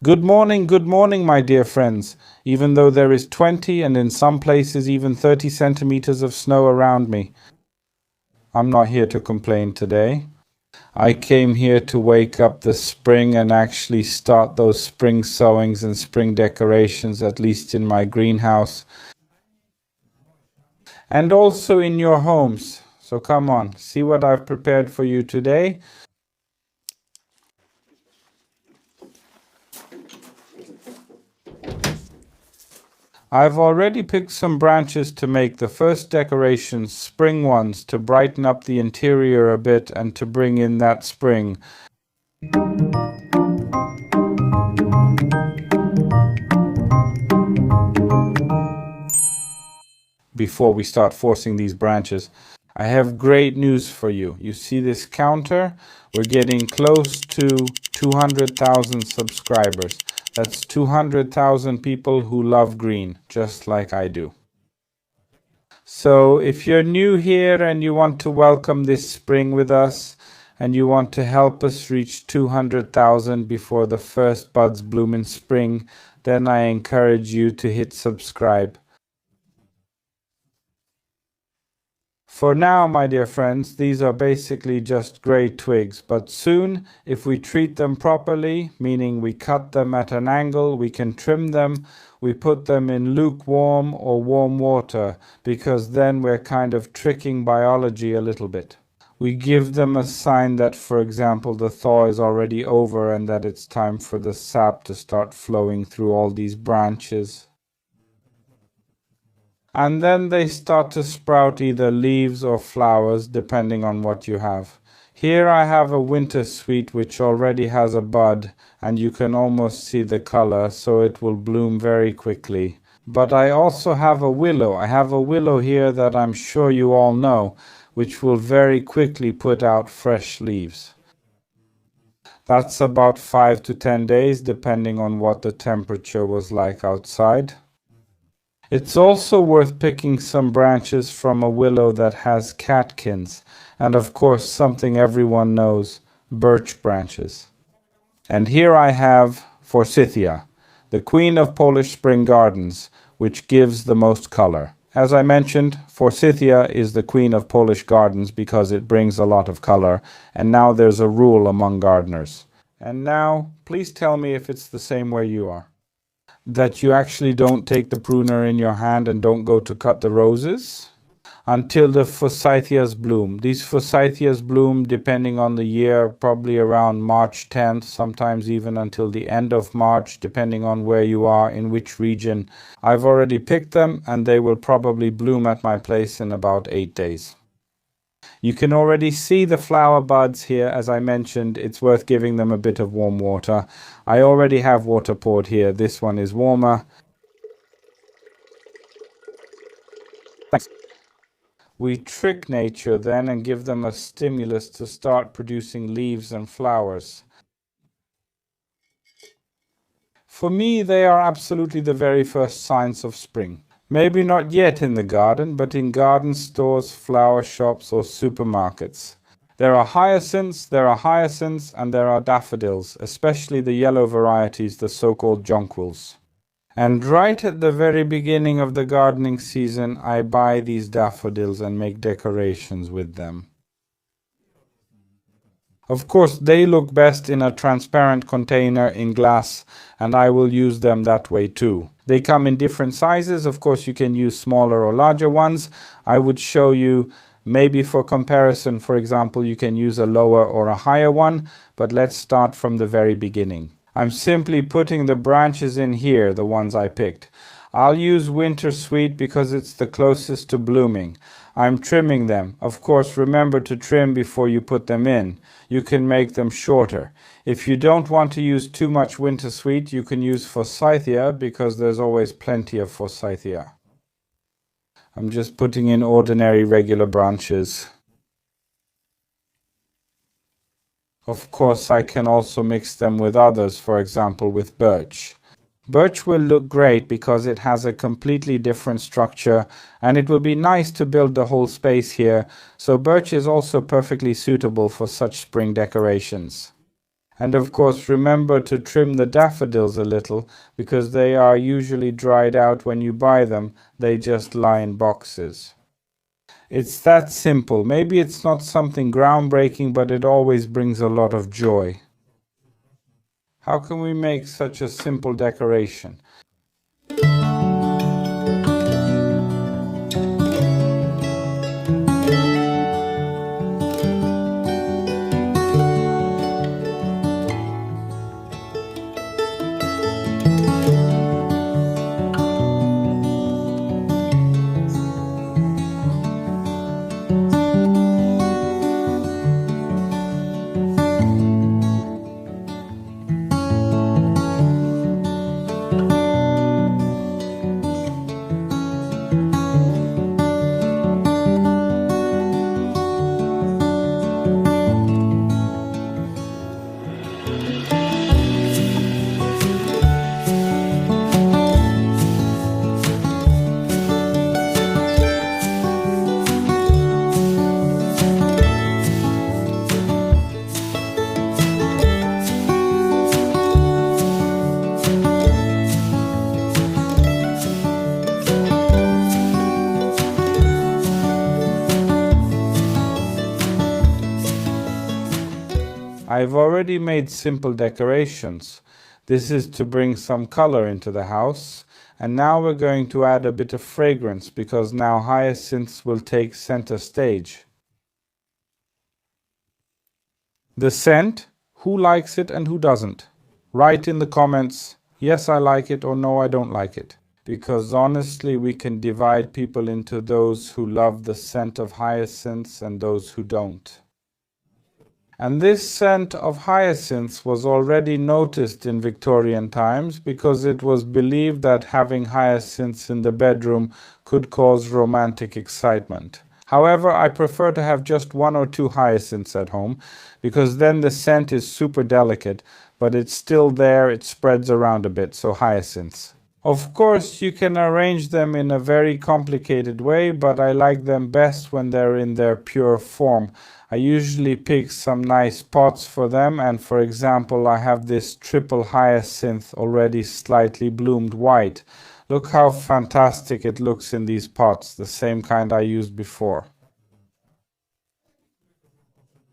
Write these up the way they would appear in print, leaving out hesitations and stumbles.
Good morning, my dear friends. Even though there is 20 and in some places even 30 centimeters of snow around me, I'm not here to complain today. I came here to wake up the spring and actually start those spring sowings and spring decorations, at least in my greenhouse, and also in your homes. So come on, see what I've prepared for you today. I've already picked some branches to make the first decorations, spring ones, to brighten up the interior a bit and to bring in that spring. Before we start forcing these branches, I have great news for you. You see this counter? We're getting close to 200,000 subscribers. That's 200,000 people who love green, just like I do. So if you're new here and you want to welcome this spring with us, and you want to help us reach 200,000 before the first buds bloom in spring, then I encourage you to hit subscribe. For now, my dear friends, these are basically just grey twigs, but soon, if we treat them properly, meaning we cut them at an angle, we can trim them, we put them in lukewarm or warm water, because then we're kind of tricking biology a little bit. We give them a sign that, for example, the thaw is already over and that it's time for the sap to start flowing through all these branches. And then they start to sprout either leaves or flowers, depending on what you have. Here I have a winter sweet which already has a bud, and you can almost see the color, so it will bloom very quickly. But I also have a willow. I have a willow here that I'm sure you all know, which will very quickly put out fresh leaves. That's about 5 to 10 days, depending on what the temperature was like outside. It's also worth picking some branches from a willow that has catkins, and of course something everyone knows, birch branches. And here I have Forsythia, the queen of Polish spring gardens, which gives the most color. As I mentioned, Forsythia is the queen of Polish gardens because it brings a lot of color, and now there's a rule among gardeners. And now, please tell me if it's the same where you are. That you actually don't take the pruner in your hand and don't go to cut the roses until the forsythias bloom. These forsythias bloom depending on the year, probably around March 10th, sometimes even until the end of March, depending on where you are, in which region. I've already picked them and they will probably bloom at my place in about 8 days. You can already see the flower buds here. As I mentioned, it's worth giving them a bit of warm water. I already have water poured here. This one is warmer. Thanks. We trick nature then and give them a stimulus to start producing leaves and flowers. For me, they are absolutely the very first signs of spring. Maybe not yet in the garden, but in garden stores, flower shops, or supermarkets. There are hyacinths, and there are daffodils, especially the yellow varieties, the so-called jonquils. And right at the very beginning of the gardening season, I buy these daffodils and make decorations with them. Of course, they look best in a transparent container in glass, and I will use them that way too. They come in different sizes. Of course, you can use smaller or larger ones. I would show you, maybe for comparison, for example, you can use a lower or a higher one, but let's start from the very beginning. I'm simply putting the branches in here, the ones I picked. I'll use winter sweet because it's the closest to blooming. I'm trimming them. Of course, remember to trim before you put them in. You can make them shorter. If you don't want to use too much winter sweet, you can use forsythia because there's always plenty of forsythia. I'm just putting in ordinary regular branches. Of course, I can also mix them with others, for example with birch. Birch will look great because it has a completely different structure and it will be nice to build the whole space here, so birch is also perfectly suitable for such spring decorations. And of course, remember to trim the daffodils a little, because they are usually dried out when you buy them. They just lie in boxes. It's that simple. Maybe it's not something groundbreaking, but it always brings a lot of joy. How can we make such a simple decoration? I've already made simple decorations. This is to bring some color into the house. And now we're going to add a bit of fragrance, because now hyacinths will take center stage. The scent, who likes it and who doesn't? Write in the comments, yes I like it or no I don't like it. Because honestly we can divide people into those who love the scent of hyacinths and those who don't. And this scent of hyacinths was already noticed in Victorian times, because it was believed that having hyacinths in the bedroom could cause romantic excitement. However, I prefer to have just 1 or 2 hyacinths at home, because then the scent is super delicate, but it's still there, it spreads around a bit, so hyacinths. Of course, you can arrange them in a very complicated way, but I like them best when they're in their pure form. I usually pick some nice pots for them, and for example, I have this triple hyacinth already slightly bloomed white. Look how fantastic it looks in these pots, the same kind I used before.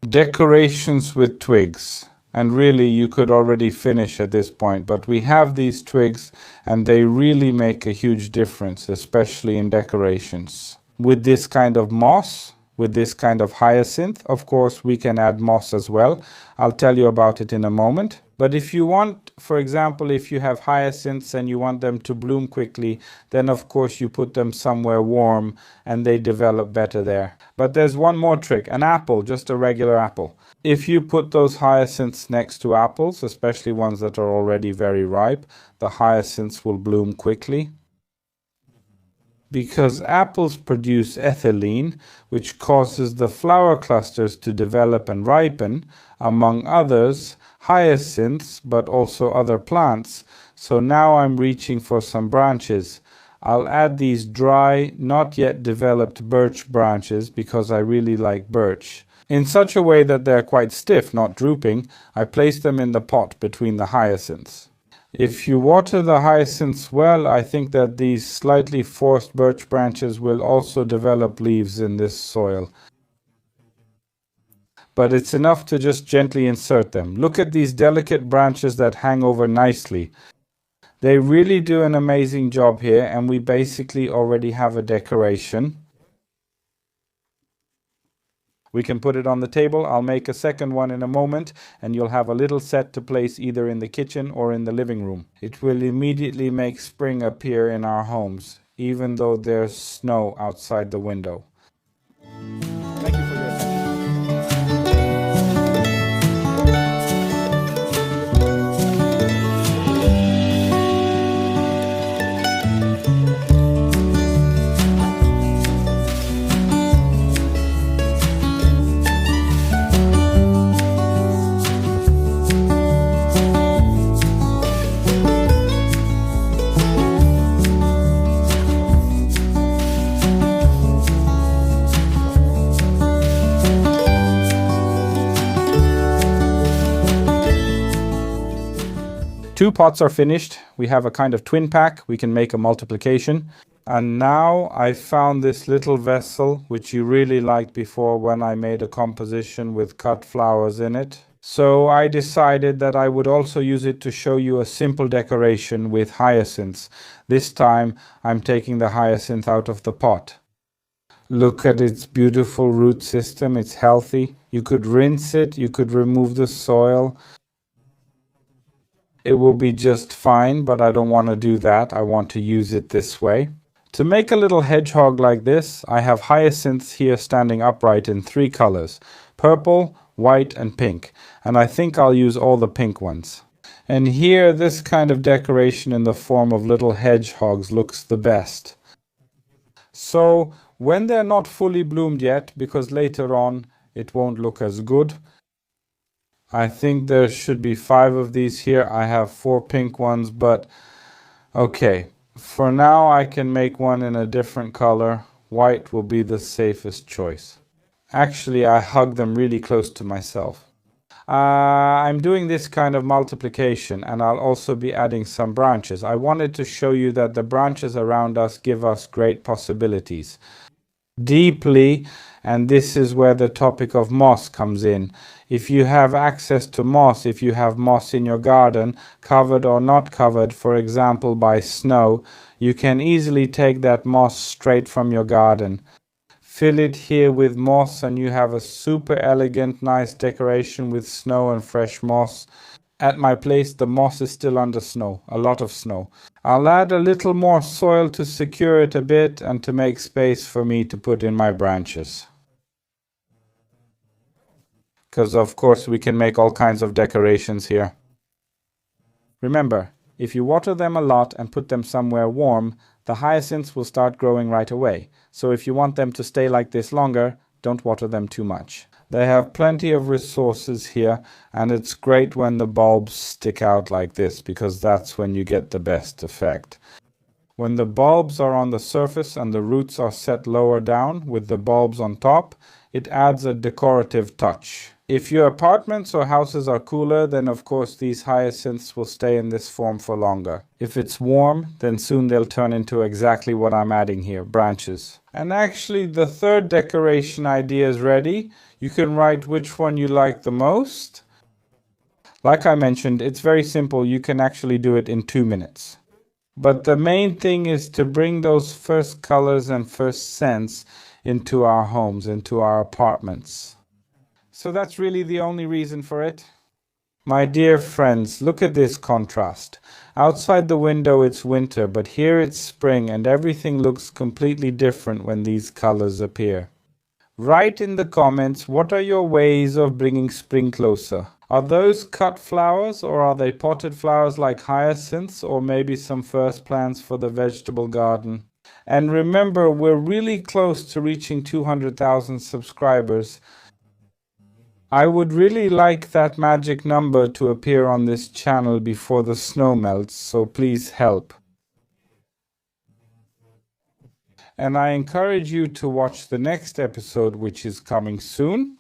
Decorations with twigs. And really you could already finish at this point, but we have these twigs and they really make a huge difference, especially in decorations. With this kind of moss, with this kind of hyacinth, of course we can add moss as well. I'll tell you about it in a moment. But if you want, for example, if you have hyacinths and you want them to bloom quickly, then of course you put them somewhere warm and they develop better there. But there's one more trick, an apple, just a regular apple. If you put those hyacinths next to apples, especially ones that are already very ripe, the hyacinths will bloom quickly. Because apples produce ethylene, which causes the flower clusters to develop and ripen, among others, hyacinths, but also other plants. So now I'm reaching for some branches. I'll add these dry, not yet developed birch branches because I really like birch. In such a way that they're quite stiff, not drooping, I place them in the pot between the hyacinths. If you water the hyacinths well, I think that these slightly forced birch branches will also develop leaves in this soil. But it's enough to just gently insert them. Look at these delicate branches that hang over nicely. They really do an amazing job here, and we basically already have a decoration. We can put it on the table. I'll make a second one in a moment, and you'll have a little set to place either in the kitchen or in the living room. It will immediately make spring appear in our homes, even though there's snow outside the window. Thank you for your attention. 2 pots are finished. We have a kind of twin pack. We can make a multiplication. And now I found this little vessel, which you really liked before when I made a composition with cut flowers in it. So I decided that I would also use it to show you a simple decoration with hyacinths. This time I'm taking the hyacinth out of the pot. Look at its beautiful root system. It's healthy. You could rinse it. You could remove the soil. It will be just fine, but I don't want to do that. I want to use it this way. To make a little hedgehog like this, I have hyacinths here standing upright in 3 colors: purple, white and pink. And I think I'll use all the pink ones. And here, this kind of decoration in the form of little hedgehogs looks the best. So, when they're not fully bloomed yet, because later on it won't look as good, I think there should be 5 of these here. I have 4 pink ones, but okay. For now, I can make one in a different color. White will be the safest choice. Actually, I hug them really close to myself. I'm doing this kind of multiplication, and I'll also be adding some branches. I wanted to show you that the branches around us give us great possibilities. Deeply, and this is where the topic of moss comes in. If you have access to moss, if you have moss in your garden, covered or not covered, for example by snow, you can easily take that moss straight from your garden. Fill it here with moss and you have a super elegant, nice decoration with snow and fresh moss. At my place, the moss is still under snow, a lot of snow. I'll add a little more soil to secure it a bit and to make space for me to put in my branches. Because of course we can make all kinds of decorations here. Remember, if you water them a lot and put them somewhere warm, the hyacinths will start growing right away. So if you want them to stay like this longer, don't water them too much. They have plenty of resources here, and it's great when the bulbs stick out like this, because that's when you get the best effect. When the bulbs are on the surface and the roots are set lower down with the bulbs on top, it adds a decorative touch. If your apartments or houses are cooler, then of course these hyacinths will stay in this form for longer. If it's warm, then soon they'll turn into exactly what I'm adding here, branches. And actually the third decoration idea is ready. You can write which one you like the most. Like I mentioned, it's very simple. You can actually do it in 2 minutes. But the main thing is to bring those first colors and first scents into our homes, into our apartments. So that's really the only reason for it. My dear friends, look at this contrast. Outside the window it's winter, but here it's spring and everything looks completely different when these colors appear. Write in the comments, what are your ways of bringing spring closer? Are those cut flowers, or are they potted flowers like hyacinths, or maybe some first plants for the vegetable garden? And remember, we're really close to reaching 200,000 subscribers. I would really like that magic number to appear on this channel before the snow melts, so please help. And I encourage you to watch the next episode, which is coming soon.